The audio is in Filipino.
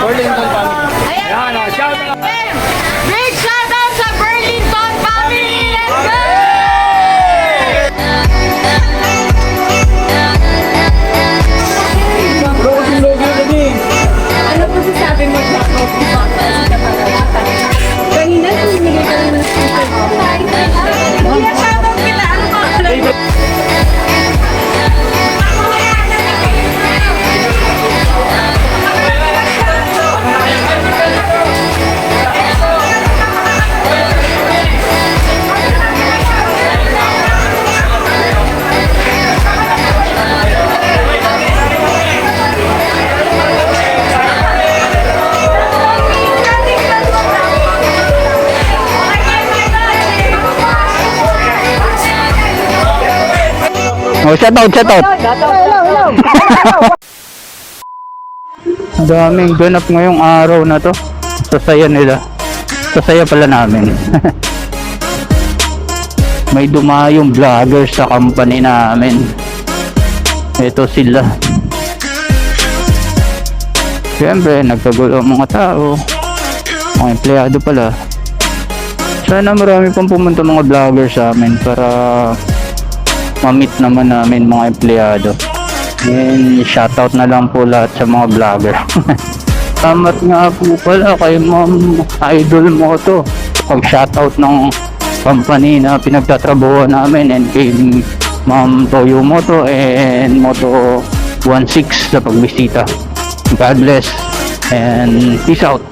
Burlington family. Ayan, shout out. Big shout out sa Burlington family! Let's go! Ano po sasabi mo sa kanina sumili ka naman sa Kuya, shout out kita! Ano ba? Oh, shout out. Daming ganap ngayong araw na to. Sasaya nila. Sasaya pala namin. May dumayong vlogger sa company namin. Ito sila. Siyempre, nagkagulo ang mga tao. Mga empleyado pala. Sana marami pang pumunta mga vlogger sa amin para ma-meet naman namin mga empleyado. And shoutout na lang po lahat sa mga vlogger. Salamat nga po pala kay Ma'am Idol Moto. Pag-shoutout ng company na pinagtatrabuhan namin, and kay Ma'am Toyo Moto and Moto 16 sa pagbisita. God bless and peace out.